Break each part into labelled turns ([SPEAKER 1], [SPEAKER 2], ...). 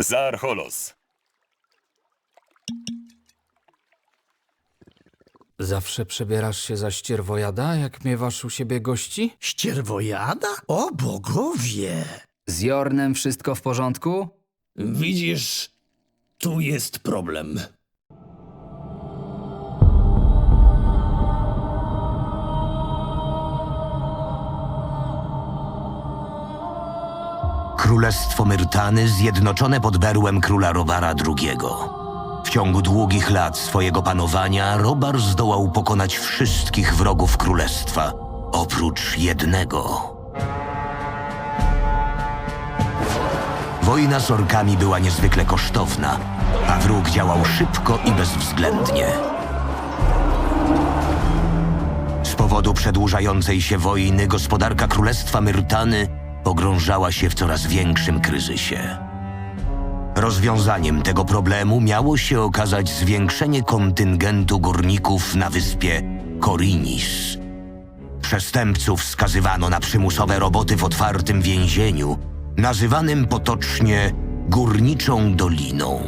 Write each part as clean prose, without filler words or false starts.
[SPEAKER 1] Za Archolos.
[SPEAKER 2] Zawsze przebierasz się za ścierwojada, jak miewasz u siebie gości?
[SPEAKER 3] Ścierwojada? O bogowie!
[SPEAKER 2] Z Jornem wszystko w porządku?
[SPEAKER 3] Widzisz, tu jest problem.
[SPEAKER 4] Królestwo Myrtany zjednoczone pod berłem króla Robara II. W ciągu długich lat swojego panowania Robar zdołał pokonać wszystkich wrogów królestwa, oprócz jednego. Wojna z orkami była niezwykle kosztowna, a wróg działał szybko i bezwzględnie. Z powodu przedłużającej się wojny gospodarka Królestwa Myrtany pogrążała się w coraz większym kryzysie. Rozwiązaniem tego problemu miało się okazać zwiększenie kontyngentu górników na wyspie Korinis. Przestępców skazywano na przymusowe roboty w otwartym więzieniu, nazywanym potocznie Górniczą Doliną.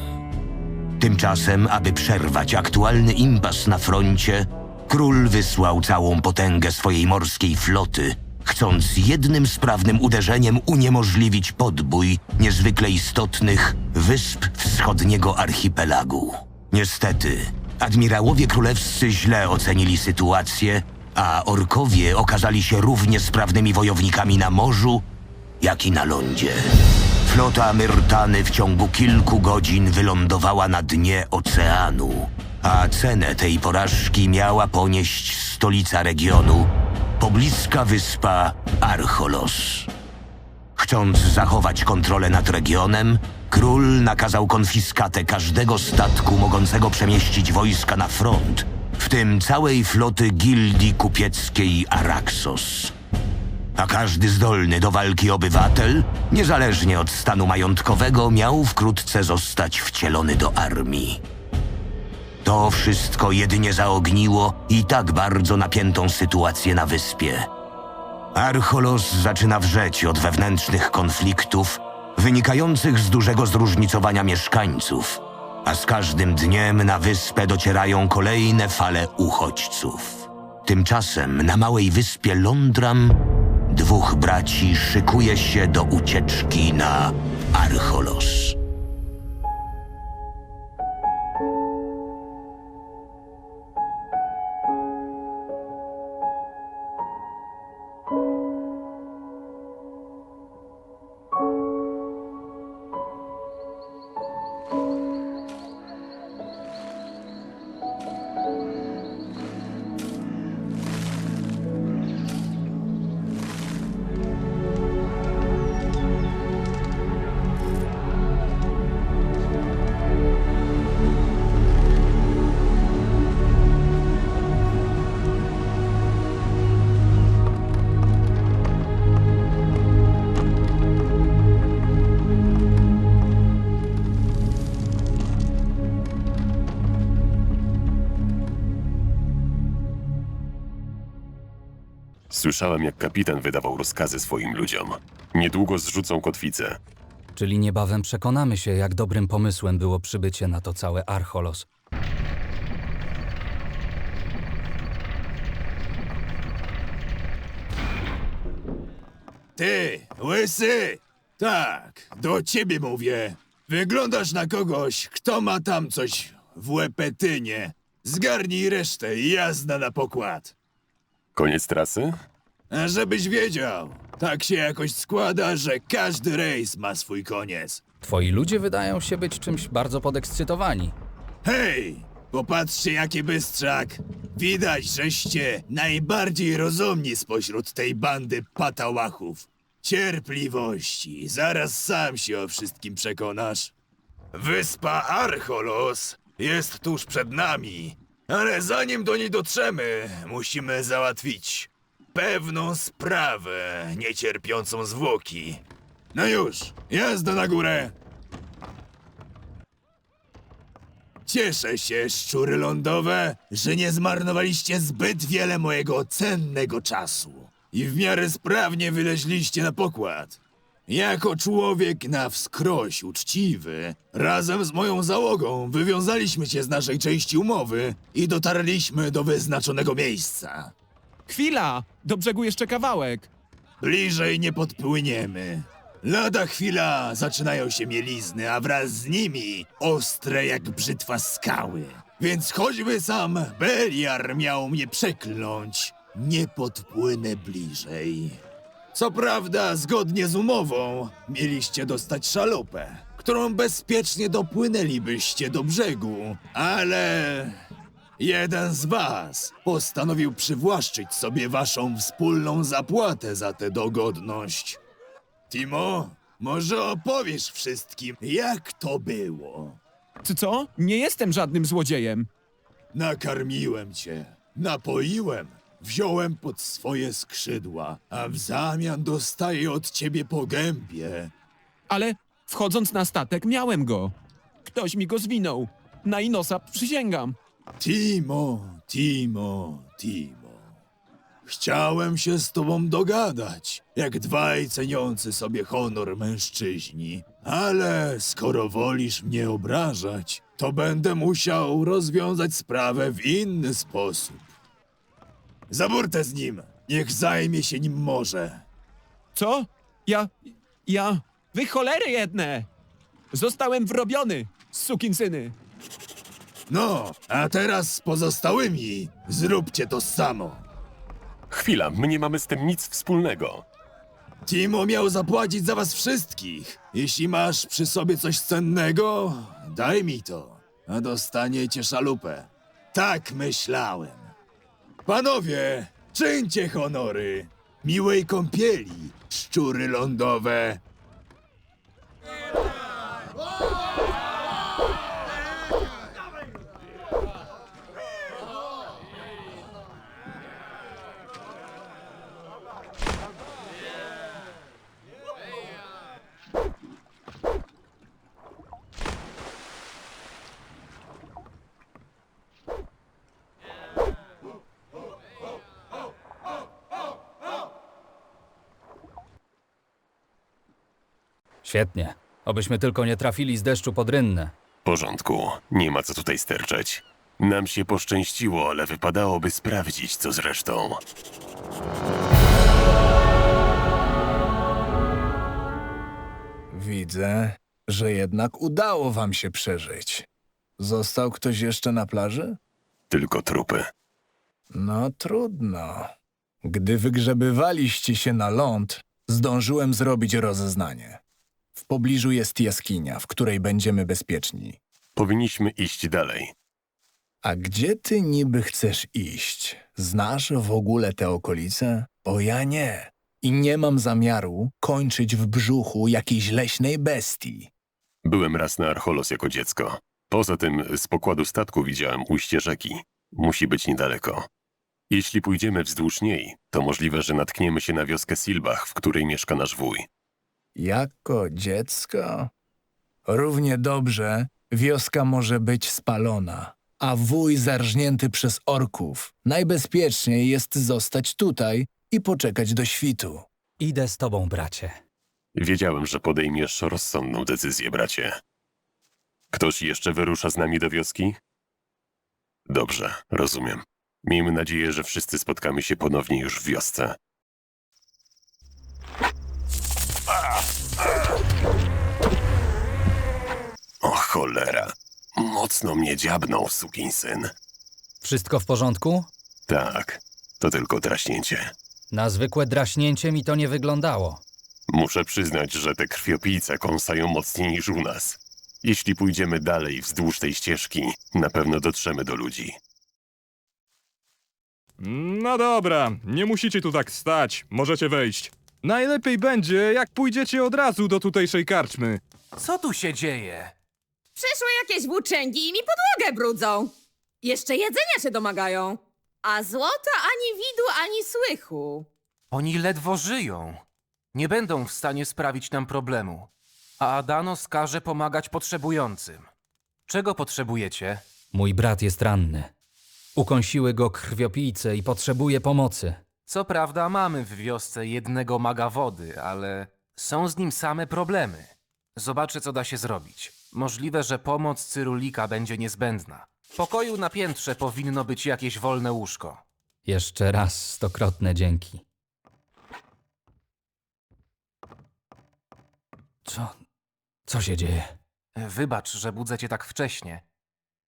[SPEAKER 4] Tymczasem, aby przerwać aktualny impas na froncie, król wysłał całą potęgę swojej morskiej floty, chcąc jednym sprawnym uderzeniem uniemożliwić podbój niezwykle istotnych wysp wschodniego archipelagu. Niestety, admirałowie królewscy źle ocenili sytuację, a orkowie okazali się równie sprawnymi wojownikami na morzu, jak i na lądzie. Flota Myrtany w ciągu kilku godzin wylądowała na dnie oceanu, a cenę tej porażki miała ponieść stolica regionu, pobliska wyspa Archolos. Chcąc zachować kontrolę nad regionem, król nakazał konfiskatę każdego statku mogącego przemieścić wojska na front, w tym całej floty gildii kupieckiej Araxos. A każdy zdolny do walki obywatel, niezależnie od stanu majątkowego, miał wkrótce zostać wcielony do armii. To wszystko jedynie zaogniło i tak bardzo napiętą sytuację na wyspie. Archolos zaczyna wrzeć od wewnętrznych konfliktów wynikających z dużego zróżnicowania mieszkańców, a z każdym dniem na wyspę docierają kolejne fale uchodźców. Tymczasem na małej wyspie Londram dwóch braci szykuje się do ucieczki na Archolos.
[SPEAKER 1] Słyszałem, jak kapitan wydawał rozkazy swoim ludziom. Niedługo zrzucą kotwicę.
[SPEAKER 2] Czyli niebawem przekonamy się, jak dobrym pomysłem było przybycie na to całe Archolos.
[SPEAKER 5] Ty, łysy! Tak, do ciebie mówię. Wyglądasz na kogoś, kto ma tam coś w łepetynie. Zgarnij resztę i jazda na pokład.
[SPEAKER 1] Koniec trasy?
[SPEAKER 5] A żebyś wiedział, tak się jakoś składa, że każdy rejs ma swój koniec.
[SPEAKER 2] Twoi ludzie wydają się być czymś bardzo podekscytowani.
[SPEAKER 5] Hej, popatrzcie jaki bystrzak. Widać, żeście najbardziej rozumni spośród tej bandy patałachów. Cierpliwości, zaraz sam się o wszystkim przekonasz. Wyspa Archolos jest tuż przed nami, ale zanim do niej dotrzemy, musimy załatwić pewną sprawę niecierpiącą zwłoki. No już, jazda na górę! Cieszę się, szczury lądowe, że nie zmarnowaliście zbyt wiele mojego cennego czasu i w miarę sprawnie wyleźliście na pokład. Jako człowiek na wskroś uczciwy, razem z moją załogą wywiązaliśmy się z naszej części umowy i dotarliśmy do wyznaczonego miejsca.
[SPEAKER 6] Chwila! Do brzegu jeszcze kawałek.
[SPEAKER 5] Bliżej nie podpłyniemy. Lada chwila zaczynają się mielizny, a wraz z nimi ostre jak brzytwa skały. Więc choćby sam Beliar miał mnie przekląć, nie podpłynę bliżej. Co prawda, zgodnie z umową, mieliście dostać szalupę, którą bezpiecznie dopłynęlibyście do brzegu, ale jeden z was postanowił przywłaszczyć sobie waszą wspólną zapłatę za tę dogodność. Timo, może opowiesz wszystkim, jak to było?
[SPEAKER 6] Ty co? Nie jestem żadnym złodziejem.
[SPEAKER 5] Nakarmiłem cię, napoiłem, wziąłem pod swoje skrzydła, a w zamian dostaję od ciebie po gębie.
[SPEAKER 6] Ale wchodząc na statek miałem go. Ktoś mi go zwinął. Na Inosa przysięgam.
[SPEAKER 5] Timo. Chciałem się z tobą dogadać, jak dwaj ceniący sobie honor mężczyźni. Ale skoro wolisz mnie obrażać, to będę musiał rozwiązać sprawę w inny sposób. Za burtę z nim! Niech zajmie się nim morze.
[SPEAKER 6] Co? Wy cholery jedne! Zostałem wrobiony, sukinsyny.
[SPEAKER 5] No, a teraz z pozostałymi zróbcie to samo.
[SPEAKER 1] Chwila, my nie mamy z tym nic wspólnego.
[SPEAKER 5] Timo miał zapłacić za was wszystkich. Jeśli masz przy sobie coś cennego, daj mi to, a dostaniecie szalupę. Tak myślałem. Panowie, czyńcie honory. Miłej kąpieli, szczury lądowe.
[SPEAKER 2] Świetnie. Obyśmy tylko nie trafili z deszczu pod rynnę.
[SPEAKER 1] W porządku, nie ma co tutaj sterczeć. Nam się poszczęściło, ale wypadałoby sprawdzić, co z resztą.
[SPEAKER 7] Widzę, że jednak udało wam się przeżyć. Został ktoś jeszcze na plaży?
[SPEAKER 1] Tylko trupy.
[SPEAKER 7] No trudno. Gdy wygrzebywaliście się na ląd, zdążyłem zrobić rozeznanie. W pobliżu jest jaskinia, w której będziemy bezpieczni.
[SPEAKER 1] Powinniśmy iść dalej.
[SPEAKER 7] A gdzie ty niby chcesz iść? Znasz w ogóle te okolice? Bo ja nie. I nie mam zamiaru kończyć w brzuchu jakiejś leśnej bestii.
[SPEAKER 1] Byłem raz na Archolos jako dziecko. Poza tym z pokładu statku widziałem ujście rzeki. Musi być niedaleko. Jeśli pójdziemy wzdłuż niej, to możliwe, że natkniemy się na wioskę Silbach, w której mieszka nasz wuj.
[SPEAKER 7] Jako dziecko? Równie dobrze wioska może być spalona, a wuj zarżnięty przez orków. Najbezpieczniej jest zostać tutaj i poczekać do świtu.
[SPEAKER 2] Idę z tobą, bracie.
[SPEAKER 1] Wiedziałem, że podejmiesz rozsądną decyzję, bracie. Ktoś jeszcze wyrusza z nami do wioski? Dobrze, rozumiem. Miejmy nadzieję, że wszyscy spotkamy się ponownie już w wiosce. O cholera. Mocno mnie dziabnął, sukinsyn.
[SPEAKER 2] Wszystko w porządku?
[SPEAKER 1] Tak, to tylko draśnięcie.
[SPEAKER 2] Na zwykłe draśnięcie mi to nie wyglądało.
[SPEAKER 1] Muszę przyznać, że te krwiopijce kąsają mocniej niż u nas. Jeśli pójdziemy dalej wzdłuż tej ścieżki, na pewno dotrzemy do ludzi.
[SPEAKER 8] No dobra, nie musicie tu tak stać, możecie wejść. Najlepiej będzie, jak pójdziecie od razu do tutejszej karczmy.
[SPEAKER 9] Co tu się dzieje?
[SPEAKER 10] Przyszły jakieś włóczęgi i mi podłogę brudzą. Jeszcze jedzenia się domagają. A złota ani widu, ani słychu.
[SPEAKER 9] Oni ledwo żyją. Nie będą w stanie sprawić nam problemu. A Adanos każe pomagać potrzebującym. Czego potrzebujecie?
[SPEAKER 2] Mój brat jest ranny. Ukąsiły go krwiopijce i potrzebuje pomocy.
[SPEAKER 9] Co prawda mamy w wiosce jednego maga wody, ale Są z nim same problemy. Zobaczę, co da się zrobić. Możliwe, że pomoc Cyrulika będzie niezbędna. W pokoju na piętrze powinno być jakieś wolne łóżko.
[SPEAKER 2] Jeszcze raz stokrotne dzięki. Co się dzieje?
[SPEAKER 9] Wybacz, że budzę cię tak wcześnie,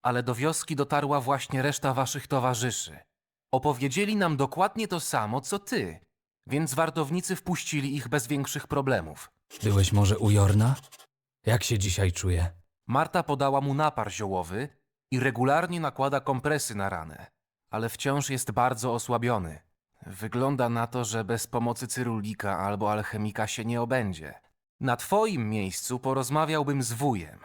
[SPEAKER 9] ale do wioski dotarła właśnie reszta waszych towarzyszy. Opowiedzieli nam dokładnie to samo, co ty, więc wartownicy wpuścili ich bez większych problemów.
[SPEAKER 2] Byłeś może u Jorna? Jak się dzisiaj czuje?
[SPEAKER 9] Marta podała mu napar ziołowy i regularnie nakłada kompresy na ranę, ale wciąż jest bardzo osłabiony. Wygląda na to, że bez pomocy Cyrulika albo alchemika się nie obędzie. Na twoim miejscu porozmawiałbym z wujem.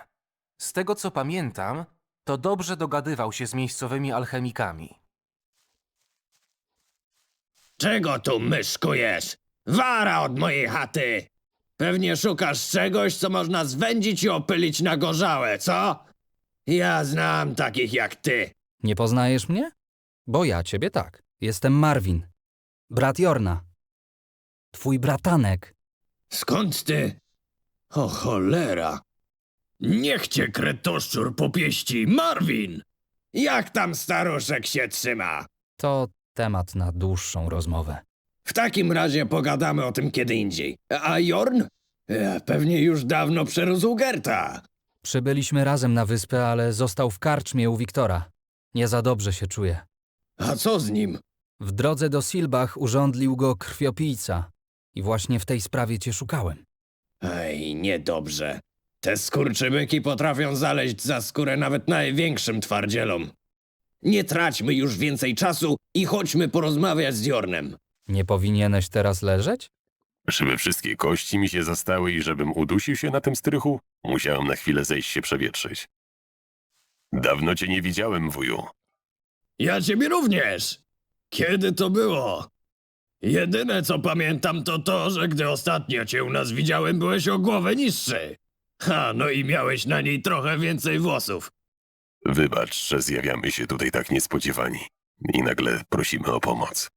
[SPEAKER 9] Z tego co pamiętam, to dobrze dogadywał się z miejscowymi alchemikami.
[SPEAKER 3] Czego tu myszkujesz? Wara od mojej chaty! Pewnie szukasz czegoś, co można zwędzić i opylić na gorzałe, co? Ja znam takich jak ty.
[SPEAKER 2] Nie poznajesz mnie? Bo ja ciebie tak. Jestem Marvin. Brat Jorna. Twój bratanek.
[SPEAKER 3] Skąd ty? O cholera! Niech cię kretoszczur popieści, Marvin! Jak tam staruszek się trzyma?
[SPEAKER 2] To temat na dłuższą rozmowę.
[SPEAKER 3] W takim razie pogadamy o tym kiedy indziej. A Jorn? Pewnie już dawno przerósł Gerta.
[SPEAKER 2] Przybyliśmy razem na wyspę, ale został w karczmie u Wiktora. Nie za dobrze się czuje.
[SPEAKER 3] A co z nim?
[SPEAKER 2] W drodze do Silbach urządlił go krwiopijca. I właśnie w tej sprawie cię szukałem.
[SPEAKER 3] Ej, niedobrze. Te skurczybyki potrafią zaleźć za skórę nawet największym twardzielom. Nie traćmy już więcej czasu i chodźmy porozmawiać z Jornem.
[SPEAKER 2] Nie powinieneś teraz leżeć?
[SPEAKER 1] Żeby wszystkie kości mi się zastały i żebym udusił się na tym strychu, musiałem na chwilę zejść się przewietrzyć. Dawno cię nie widziałem, wuju.
[SPEAKER 3] Ja ciebie również. Kiedy to było? Jedyne co pamiętam to to, że gdy ostatnio cię u nas widziałem, byłeś o głowę niższy. No i miałeś na niej trochę więcej włosów.
[SPEAKER 1] Wybacz, że zjawiamy się tutaj tak niespodziewani i nagle prosimy o pomoc.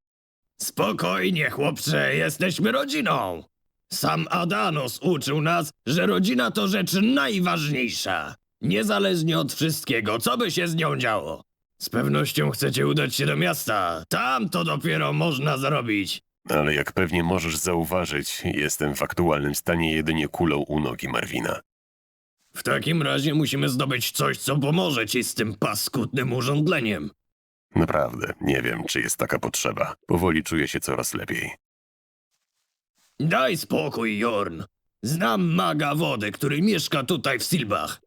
[SPEAKER 3] Spokojnie, chłopcze, jesteśmy rodziną. Sam Adanos uczył nas, że rodzina to rzecz najważniejsza. Niezależnie od wszystkiego, co by się z nią działo. Z pewnością chcecie udać się do miasta. Tam to dopiero można zrobić.
[SPEAKER 1] Ale jak pewnie możesz zauważyć, jestem w aktualnym stanie jedynie kulą u nogi Marvina.
[SPEAKER 3] W takim razie musimy zdobyć coś, co pomoże ci z tym paskudnym urządleniem.
[SPEAKER 1] Naprawdę, nie wiem, czy jest taka potrzeba. Powoli czuję się coraz lepiej.
[SPEAKER 3] Daj spokój, Jorn. Znam maga wody, który mieszka tutaj w Silbach.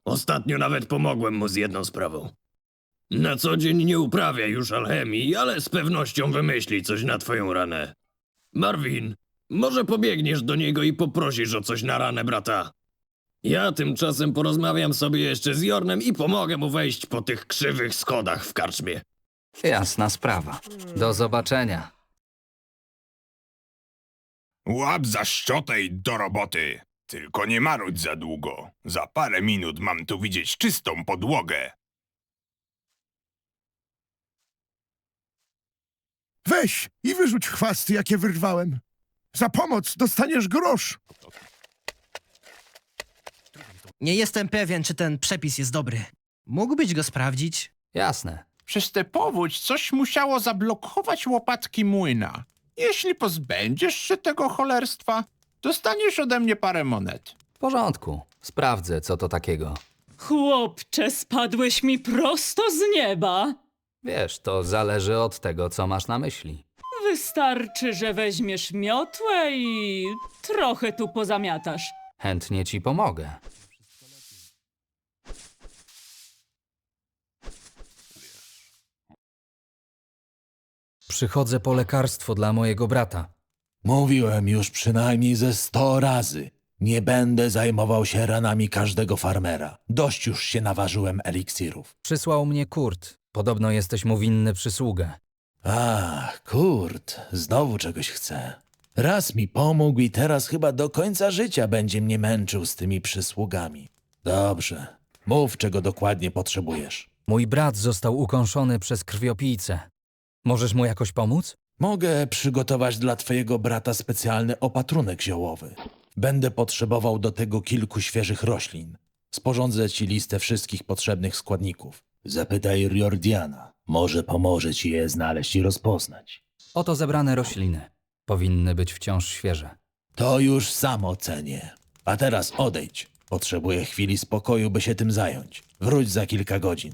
[SPEAKER 3] Ostatnio nawet pomogłem mu z jedną sprawą. Na co dzień nie uprawia już alchemii, ale z pewnością wymyśli coś na twoją ranę. Marvin, może pobiegniesz do niego i poprosisz o coś na ranę brata. Ja tymczasem porozmawiam sobie jeszcze z Jornem i pomogę mu wejść po tych krzywych schodach w karczmie.
[SPEAKER 2] Jasna sprawa. Do zobaczenia.
[SPEAKER 11] Łap za szczotę i do roboty. Tylko nie marudź za długo. Za parę minut mam tu widzieć czystą podłogę.
[SPEAKER 12] Weź i wyrzuć chwasty, jakie wyrwałem. Za pomoc dostaniesz grosz.
[SPEAKER 13] Nie jestem pewien, czy ten przepis jest dobry. Mógłbyś go sprawdzić?
[SPEAKER 2] Jasne.
[SPEAKER 14] Przez tę powódź coś musiało zablokować łopatki młyna. Jeśli pozbędziesz się tego cholerstwa, dostaniesz ode mnie parę monet.
[SPEAKER 2] W porządku. Sprawdzę, co to takiego.
[SPEAKER 15] Chłopcze, spadłeś mi prosto z nieba.
[SPEAKER 2] Wiesz, to zależy od tego, co masz na myśli.
[SPEAKER 15] Wystarczy, że weźmiesz miotłę i trochę tu pozamiatasz.
[SPEAKER 2] Chętnie ci pomogę. Przychodzę po lekarstwo dla mojego brata.
[SPEAKER 16] Mówiłem już przynajmniej ze 100 razy. Nie będę zajmował się ranami każdego farmera. Dość już się naważyłem eliksirów.
[SPEAKER 2] Przysłał mnie Kurt. Podobno jesteś mu winny przysługę.
[SPEAKER 16] Ach, Kurt, znowu czegoś chce. Raz mi pomógł i teraz chyba do końca życia będzie mnie męczył z tymi przysługami. Dobrze, mów, czego dokładnie potrzebujesz.
[SPEAKER 2] Mój brat został ukąszony przez krwiopijcę. Możesz mu jakoś pomóc?
[SPEAKER 16] Mogę przygotować dla twojego brata specjalny opatrunek ziołowy. Będę potrzebował do tego kilku świeżych roślin. Sporządzę ci listę wszystkich potrzebnych składników. Zapytaj Riordiana. Może pomoże ci je znaleźć i rozpoznać.
[SPEAKER 2] Oto zebrane rośliny. Powinny być wciąż świeże.
[SPEAKER 16] To już sam ocenię. A teraz odejdź. Potrzebuję chwili spokoju, by się tym zająć. Wróć za kilka godzin.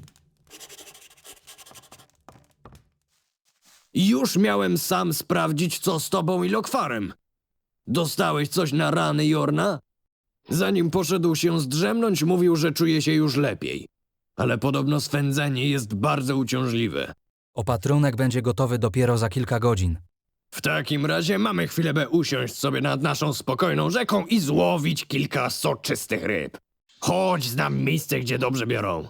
[SPEAKER 3] Już miałem sam sprawdzić, co z tobą i Lokwarem. Dostałeś coś na rany Jorna? Zanim poszedł się zdrzemnąć, mówił, że czuje się już lepiej. Ale podobno swędzenie jest bardzo uciążliwe.
[SPEAKER 2] Opatrunek będzie gotowy dopiero za kilka godzin.
[SPEAKER 3] W takim razie mamy chwilę, by usiąść sobie nad naszą spokojną rzeką i złowić kilka soczystych ryb. Chodź, znam miejsce, gdzie dobrze biorą.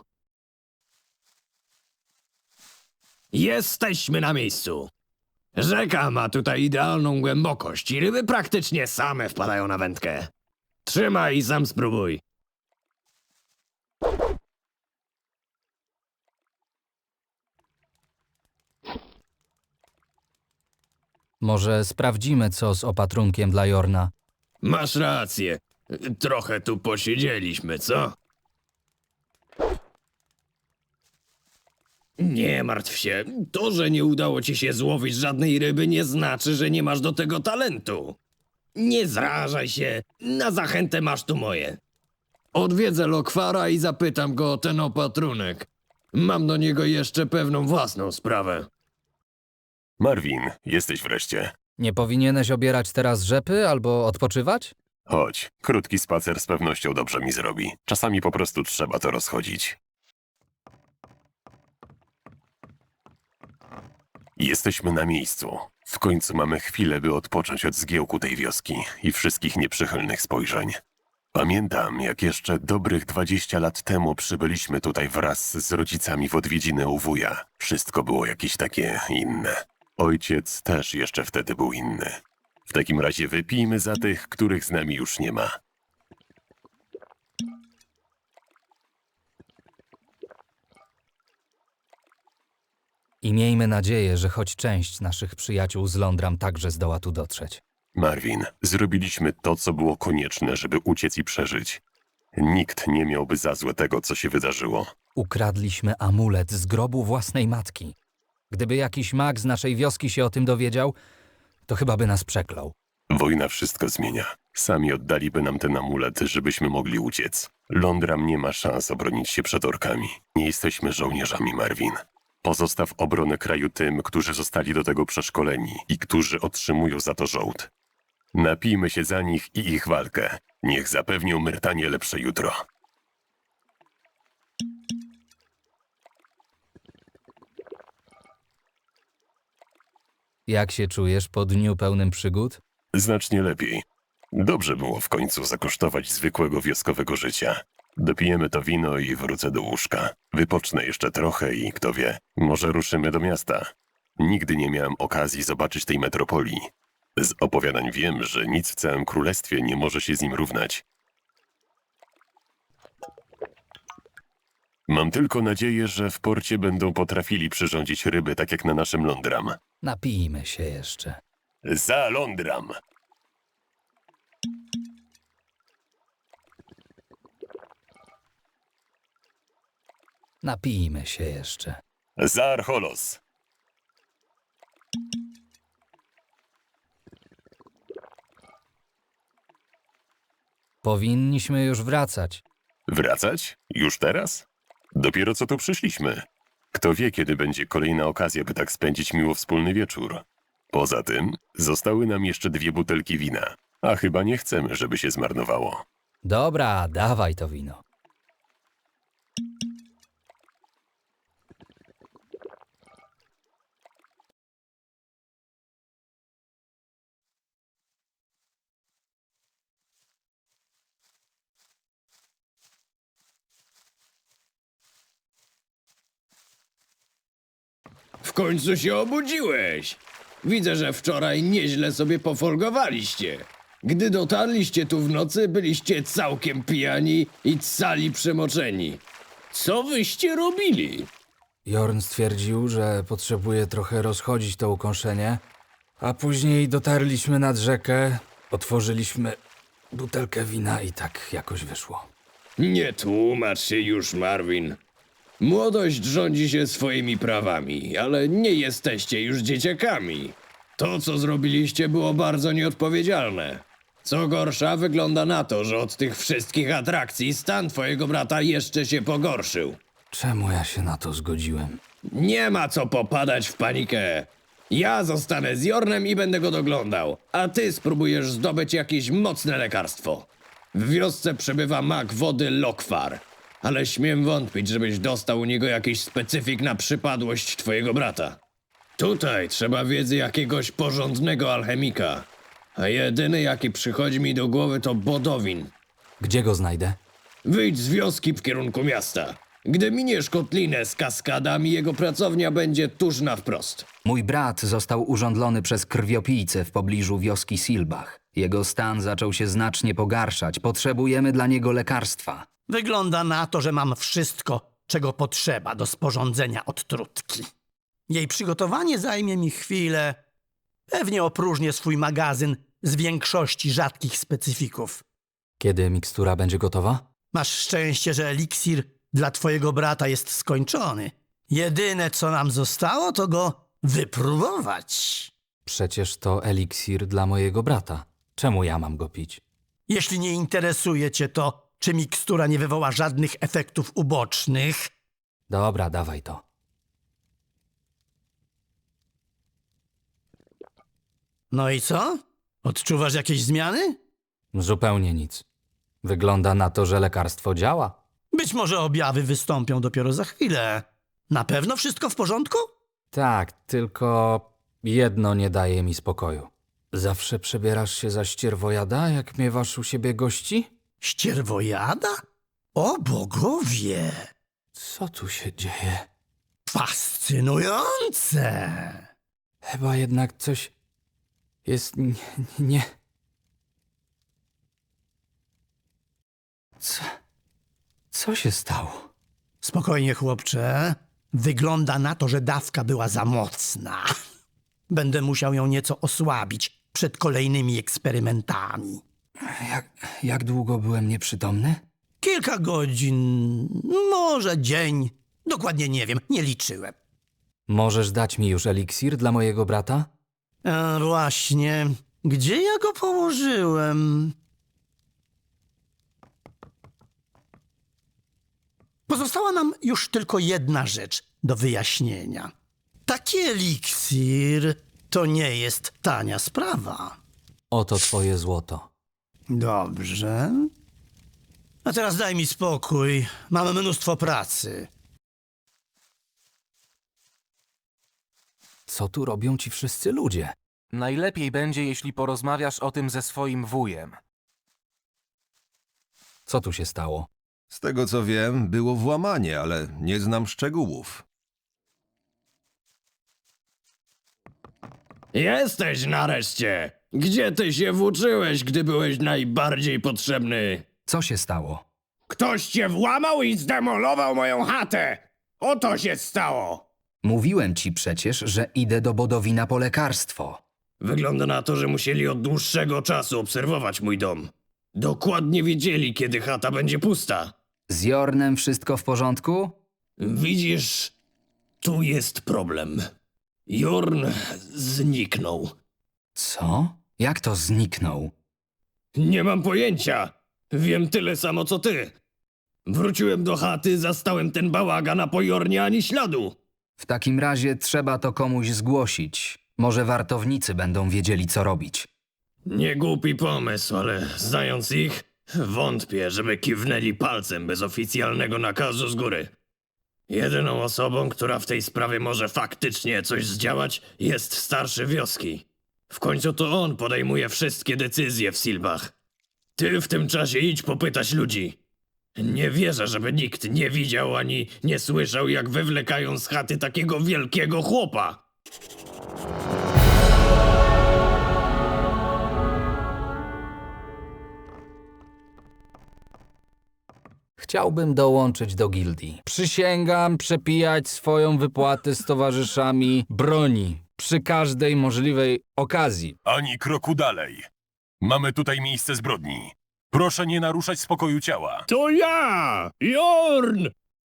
[SPEAKER 3] Jesteśmy na miejscu. Rzeka ma tutaj idealną głębokość i ryby praktycznie same wpadają na wędkę. Trzymaj i sam spróbuj.
[SPEAKER 2] Może sprawdzimy, co z opatrunkiem dla Jorna.
[SPEAKER 3] Masz rację. Trochę tu posiedzieliśmy, co? Nie martw się. To, że nie udało ci się złowić żadnej ryby, nie znaczy, że nie masz do tego talentu. Nie zrażaj się. Na zachętę masz tu moje. Odwiedzę Lokwara i zapytam go o ten opatrunek. Mam do niego jeszcze pewną własną sprawę.
[SPEAKER 1] Marvin, jesteś wreszcie.
[SPEAKER 2] Nie powinieneś obierać teraz rzepy albo odpoczywać?
[SPEAKER 1] Chodź, krótki spacer z pewnością dobrze mi zrobi. Czasami po prostu trzeba to rozchodzić. Jesteśmy na miejscu. W końcu mamy chwilę, by odpocząć od zgiełku tej wioski i wszystkich nieprzychylnych spojrzeń. Pamiętam, jak jeszcze dobrych 20 lat temu przybyliśmy tutaj wraz z rodzicami w odwiedziny u wuja. Wszystko było jakieś takie inne. Ojciec też jeszcze wtedy był inny. W takim razie wypijmy za tych, których z nami już nie ma.
[SPEAKER 2] I miejmy nadzieję, że choć część naszych przyjaciół z Londram także zdoła tu dotrzeć.
[SPEAKER 1] Marvin, zrobiliśmy to, co było konieczne, żeby uciec i przeżyć. Nikt nie miałby za złe tego, co się wydarzyło.
[SPEAKER 2] Ukradliśmy amulet z grobu własnej matki. Gdyby jakiś mag z naszej wioski się o tym dowiedział, to chyba by nas przeklął.
[SPEAKER 1] Wojna wszystko zmienia. Sami oddaliby nam ten amulet, żebyśmy mogli uciec. Londram nie ma szans obronić się przed orkami. Nie jesteśmy żołnierzami, Marvin. Pozostaw obronę kraju tym, którzy zostali do tego przeszkoleni i którzy otrzymują za to żołd. Napijmy się za nich i ich walkę. Niech zapewnią Myrtanie lepsze jutro.
[SPEAKER 2] Jak się czujesz po dniu pełnym przygód?
[SPEAKER 1] Znacznie lepiej. Dobrze było w końcu zakosztować zwykłego wioskowego życia. Dopijemy to wino i wrócę do łóżka. Wypocznę jeszcze trochę i kto wie, może ruszymy do miasta. Nigdy nie miałem okazji zobaczyć tej metropolii. Z opowiadań wiem, że nic w całym królestwie nie może się z nim równać. Mam tylko nadzieję, że w porcie będą potrafili przyrządzić ryby tak jak na naszym Londram.
[SPEAKER 2] Napijmy się jeszcze.
[SPEAKER 1] Za Londram!
[SPEAKER 2] Napijmy się jeszcze.
[SPEAKER 1] Za Archolos!
[SPEAKER 2] Powinniśmy już wracać.
[SPEAKER 1] Wracać? Już teraz? Dopiero co tu przyszliśmy. Kto wie, kiedy będzie kolejna okazja, by tak spędzić miło wspólny wieczór. Poza tym, zostały nam jeszcze 2 butelki wina, a chyba nie chcemy, żeby się zmarnowało.
[SPEAKER 2] Dobra, dawaj to wino.
[SPEAKER 3] W końcu się obudziłeś. Widzę, że wczoraj nieźle sobie pofolgowaliście. Gdy dotarliście tu w nocy, byliście całkiem pijani i cali przemoczeni. Co wyście robili?
[SPEAKER 2] Jorn stwierdził, że potrzebuje trochę rozchodzić to ukąszenie, a później dotarliśmy nad rzekę, otworzyliśmy Butelkę wina i tak jakoś wyszło.
[SPEAKER 3] Nie tłumacz się już, Marvin. Młodość rządzi się swoimi prawami, ale nie jesteście już dzieciakami. To, co zrobiliście, było bardzo nieodpowiedzialne. Co gorsza, wygląda na to, że od tych wszystkich atrakcji stan twojego brata jeszcze się pogorszył.
[SPEAKER 2] Czemu ja się na to zgodziłem?
[SPEAKER 3] Nie ma co popadać w panikę. Ja zostanę z Jornem i będę go doglądał, a ty spróbujesz zdobyć jakieś mocne lekarstwo. W wiosce przebywa mag wody Lokfar, ale śmiem wątpić, żebyś dostał u niego jakiś specyfik na przypadłość twojego brata. Tutaj trzeba wiedzy jakiegoś porządnego alchemika, a jedyny jaki przychodzi mi do głowy to Bodowin.
[SPEAKER 2] Gdzie go znajdę?
[SPEAKER 3] Wyjdź z wioski w kierunku miasta. Gdy miniesz kotlinę z kaskadami, jego pracownia będzie tuż na wprost.
[SPEAKER 2] Mój brat został urządlony przez krwiopijcę w pobliżu wioski Silbach. Jego stan zaczął się znacznie pogarszać. Potrzebujemy dla niego lekarstwa.
[SPEAKER 17] Wygląda na to, że mam wszystko, czego potrzeba do sporządzenia odtrutki. Jej przygotowanie zajmie mi chwilę. Pewnie opróżnię swój magazyn z większości rzadkich specyfików.
[SPEAKER 2] Kiedy mikstura będzie gotowa?
[SPEAKER 17] Masz szczęście, że eliksir dla twojego brata jest skończony. Jedyne, co nam zostało, to go wypróbować.
[SPEAKER 2] Przecież to eliksir dla mojego brata. Czemu ja mam go pić?
[SPEAKER 17] Jeśli nie interesuje cię to, czy mikstura nie wywoła żadnych efektów ubocznych.
[SPEAKER 2] Dobra, dawaj to.
[SPEAKER 17] No i co? Odczuwasz jakieś zmiany?
[SPEAKER 2] Zupełnie nic. Wygląda na to, że lekarstwo działa.
[SPEAKER 17] Być może objawy wystąpią dopiero za chwilę. Na pewno wszystko w porządku?
[SPEAKER 2] Tak, tylko jedno nie daje mi spokoju. Zawsze przebierasz się za ścierwojada, jak miewasz u siebie gości?
[SPEAKER 17] Ścierwojada? O bogowie!
[SPEAKER 2] Co tu się dzieje?
[SPEAKER 17] Fascynujące!
[SPEAKER 2] Chyba jednak coś jest nie... Co się stało?
[SPEAKER 17] Spokojnie, chłopcze. Wygląda na to, że dawka była za mocna. Będę musiał ją nieco osłabić przed kolejnymi eksperymentami.
[SPEAKER 2] Jak długo byłem nieprzytomny?
[SPEAKER 17] Kilka godzin, może dzień. Dokładnie nie wiem, nie liczyłem.
[SPEAKER 2] Możesz dać mi już eliksir dla mojego brata?
[SPEAKER 17] Właśnie. Gdzie ja go położyłem? Pozostała nam już tylko jedna rzecz do wyjaśnienia. Taki eliksir to nie jest tania sprawa.
[SPEAKER 2] Oto twoje złoto.
[SPEAKER 17] Dobrze. A teraz daj mi spokój. Mamy mnóstwo pracy.
[SPEAKER 2] Co tu robią ci wszyscy ludzie?
[SPEAKER 9] Najlepiej będzie, jeśli porozmawiasz o tym ze swoim wujem.
[SPEAKER 2] Co tu się stało?
[SPEAKER 18] Z tego co wiem, było włamanie, ale nie znam szczegółów.
[SPEAKER 3] Jesteś nareszcie! Gdzie ty się włóczyłeś, gdy byłeś najbardziej potrzebny?
[SPEAKER 2] Co się stało?
[SPEAKER 3] Ktoś cię włamał i zdemolował moją chatę! Oto się stało!
[SPEAKER 2] Mówiłem ci przecież, że idę do Bodowina po lekarstwo.
[SPEAKER 3] Wygląda na to, że musieli od dłuższego czasu obserwować mój dom. Dokładnie wiedzieli, kiedy chata będzie pusta.
[SPEAKER 2] Z Jornem wszystko w porządku?
[SPEAKER 3] Widzisz, tu jest problem. Jorn zniknął.
[SPEAKER 2] Co? Jak to zniknął?
[SPEAKER 3] Nie mam pojęcia. Wiem tyle samo co ty. Wróciłem do chaty, zastałem ten bałagan, a po Jornie ani śladu.
[SPEAKER 2] W takim razie trzeba to komuś zgłosić. Może wartownicy będą wiedzieli, co robić.
[SPEAKER 3] Nie głupi pomysł, ale znając ich, wątpię, żeby kiwnęli palcem bez oficjalnego nakazu z góry. Jedyną osobą, która w tej sprawie może faktycznie coś zdziałać, jest starszy wioski. W końcu to on podejmuje wszystkie decyzje w Silbach. Ty w tym czasie idź popytać ludzi. Nie wierzę, żeby nikt nie widział ani nie słyszał, jak wywlekają z chaty takiego wielkiego chłopa.
[SPEAKER 2] Chciałbym dołączyć do gildii. Przysięgam przepijać swoją wypłatę z towarzyszami broni przy każdej możliwej okazji.
[SPEAKER 1] Ani kroku dalej. Mamy tutaj miejsce zbrodni. Proszę nie naruszać spokoju ciała.
[SPEAKER 3] To ja, Jorn!